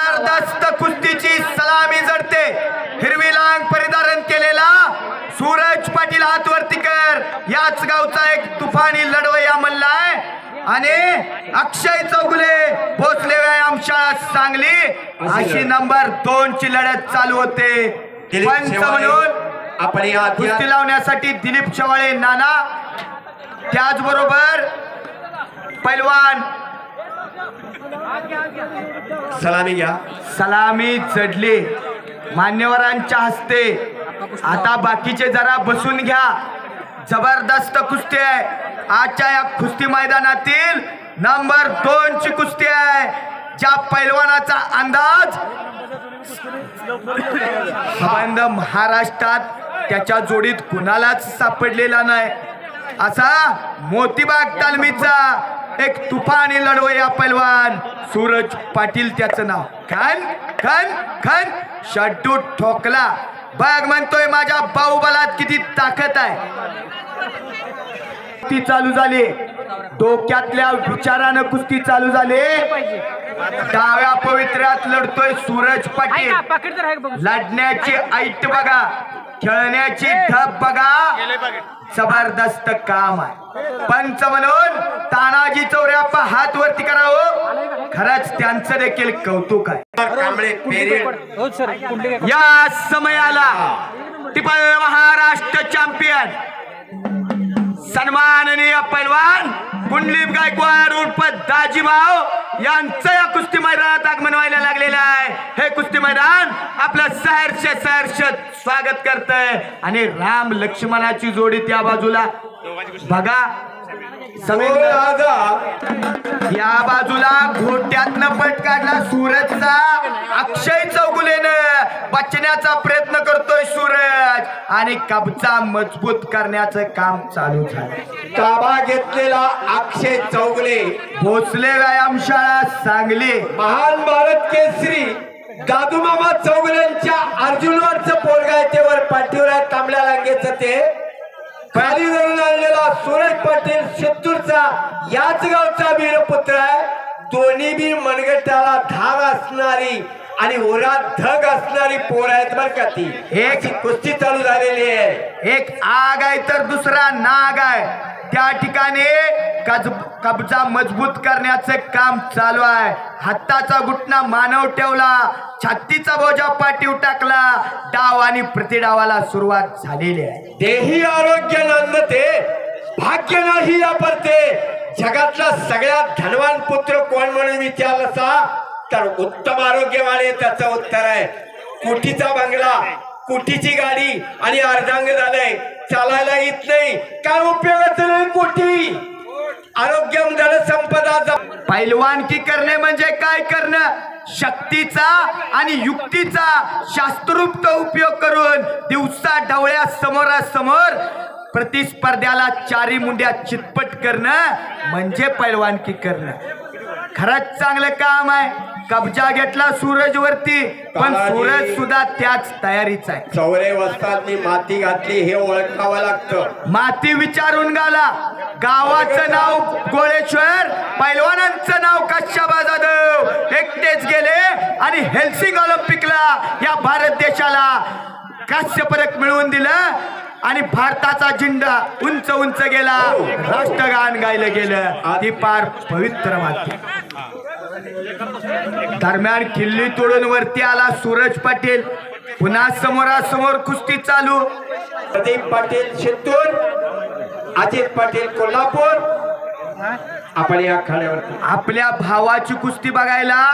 जबरदस्त कुस्तीची सलामी जडते. हिरवी लांग परिधारण केलेला सूरज पाटील हातवरती कर याच गावचा एक तुफानी लढवय्या मल्ल आहे. आणि अक्षय चौगुले भोसले व्यायामशाळा सांगली अशी नंबर 2 ची लढत चालू होते. पंच म्हणून आपण या कुस्ती लावण्यासाठी दिलीप शेवाळे नाना, त्याचबरोबर पैलवान सलामी घ्या. सलामी चढली मान्यवरांच्या हस्ते. आता बाकीचे जरा बसून घ्या. जबरदस्त कुस्ती आहे. आजच्या या कुस्ती मैदानातील नंबर 2 ची कुस्ती आहे. ज्या पैलवानाचा अंदाज बंद महाराष्ट्रात त्याच्या जोडीत कुणालाच सापडलेला नाही असा मोतीबाग तालमीचा एक तुफानी लढवय्या पैलवान सूरज पाटील त्याचं नाव. खन खन खन शड्डू ठोकला. बघ म्हणतोय माझ्या बाहुबलात किती ताकद आहे. कुस्ती चालू झाली. डोक्यातल्या विचारानं कुस्ती चालू झाली. डाव्या पवित्र्यात लढतोय सूरज पाटील. लढण्याची ऐट बघा, खेळण्याची ढब बघा. जबरदस्त काम आहे. पंच म्हणून तानाजी चौऱ्याप्पा हात वरती करावं. खरंच त्यांचं देखील कौतुक आहे. या समयाला टिपल महाराष्ट्र चॅम्पियन सन्माननीय पैलवान कुंडलिप गायकवाड उर्फ दाजीभाऊ यांचं या कुस्ती मैदानात आगमन व्हायला लागलेलं आहे. हे कुस्ती मैदान आपलं सहर्ष स्वागत करतंय. आणि राम लक्ष्मणाची जोडी त्या बाजूला बघा. या बाजूला घोट्यातनं पट काढला सूरजचा. अक्षय चौगुलेनं बचण्याचा प्रयत्न करतोय सूरज. आणि कब्जा मजबूत करण्याचं काम चालू झालं. ताबा घेतलेला अक्षय चौगुले भोसले व्यायामशाळा सांगली. महान भारत केसरी दादूमामा चौगुलेंच्या अर्जुनवरचं पोरगा आहे. ते वर पाठीवर आहे तांबड्या लांगेचं. ते खाली धरून आणलेला सूरज पाटील शित्तूरचा याच गावचा वीरपुत्र आहे. दोन्ही बी मनगटाला धाग असणारी आणि ओरात धग असणारी पोर आहेत बरं का. ती एक कुस्ती चालू झालेली आहे. एक आग आहे तर दुसरा नाग आहे. त्या ठिकाणी कब्जा मजबूत करण्याचं काम चालू आहे. हाताचा गुटणा मानव ठेवला, छातीचा बोजा पाठीव टाकला. डाव आणि प्रतिडावाला सुरुवात झालेली आहे. देही आरोग्य नांदते भाग्य नाही अपरते. जगातला सगळ्यात धनवान पुत्र कोण म्हणून विचारला तर उत्तम आरोग्यवाले त्याचं उत्तर आहे. कोटीचा बंगला, कोटीची गाडी आणि अर्धांग झालंय. चालायला येत नाही, काय उपयोगाचं नाही कोटी. आरोग्यम धन संपदा. पैलवानकी करणे म्हणजे काय करणं? शक्तीचा आणि युक्तीचा शास्त्रोक्त उपयोग करून दिवसा ढवळ्या समोरासमोर प्रतिस्पर्ध्याला चारी मुंड्या चितपट करणं म्हणजे पैलवानकी करणं. खरंच चांगलं काम आहे. कब्जा घेतला सूरज वरती, पण सूरज सुद्धा त्याच तयारीचा आहे. चौरे वस्तांनी माती घातली हे ओळखावं लागतं. माती विचारून गाला. गावाचं नाव गोळेश्वर, पैलवानांचं नाव कश्यपा जाधव एकटेच गेले आणि हेल्सिंग ऑलिम्पिकला या भारत देशाला कांस्य पदक मिळवून दिलं. आणि भारताचा झेंडा उंच उंच गेला. राष्ट्रगान गायलं गेलं. ती पार पवित्र माती. दरम्यान किल्ली तोडून वरती आला सूरज पाटील. पुन्हा समोरासमोर कुस्ती चालू. प्रदीप पाटील शित्तूर, अजित पाटील कोल्हापूर. आपण या खाण्यावरती आपल्या भावाची कुस्ती बघायला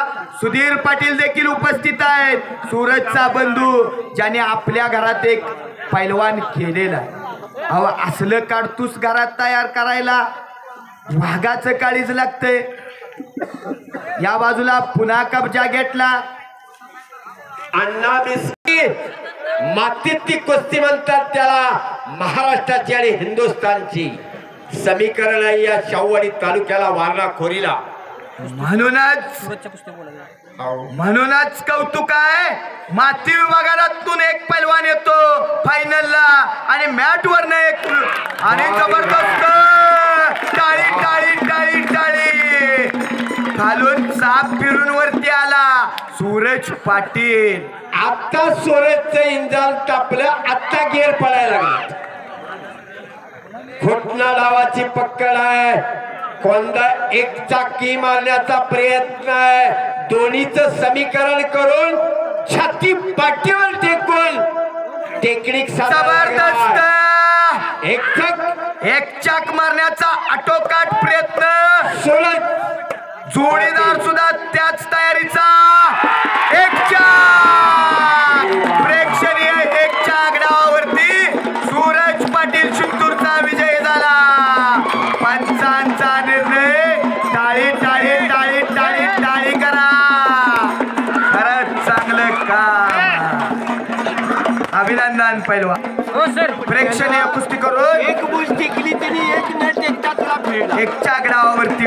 सुधीर पाटील देखील उपस्थित आहेत. सूरजचा बंधू, ज्याने आपल्या घरात एक पैलवान केलेला आहे. अहो असलं काढतूस घरात तयार करायला वाघाचं काळीज लागतंय. या बाजूला पुन्हा कब्जा घेतला. अण्णा बिस्किट मातीत ती कुस्ती म्हणतात त्याला. महाराष्ट्राची आणि हिंदुस्थानची समीकरण आहे या शाहूवाडी तालुक्याला वारणा खोरीला. म्हणूनच कौतुक आहे. माती विभागातून एक पैलवान येतो फायनलला आणि मॅट वर एक. आणि जबरदस्त टाळी टाळी टाळी टाळी. खालून चाप फिरून वरती आला सूरज पाटील. आता सूरजचं इंजन तापलं, आता गेअर पडायला लागला. घोटना डावाची पकड आहे. कोणता एक चाकी मारण्याचा प्रयत्न आहे. दोन्हीचं समीकरण करून छाती पाठीवर टेकून टेक्निक जबरदस्त एक एक चाक मारण्याचा आटोकाट प्रयत्न. सूरज जोडीदार सुद्धा त्याच तयारीचा. एक चाक प्रेक्षणीय एक चाक डावावरती सूरज पाटील शिंतूरचा विजय झाला. पंचांचा निर्णय. टाळी टाळी टाळी टाळी टाळी करा. खरंच चांगलं काम. अभिनंदन पैलवान. प्रेक्षणीय कुस्ती करून एक बुल टिकली तरी एक न टेकता तुला फेडला. एक चाक डावावरती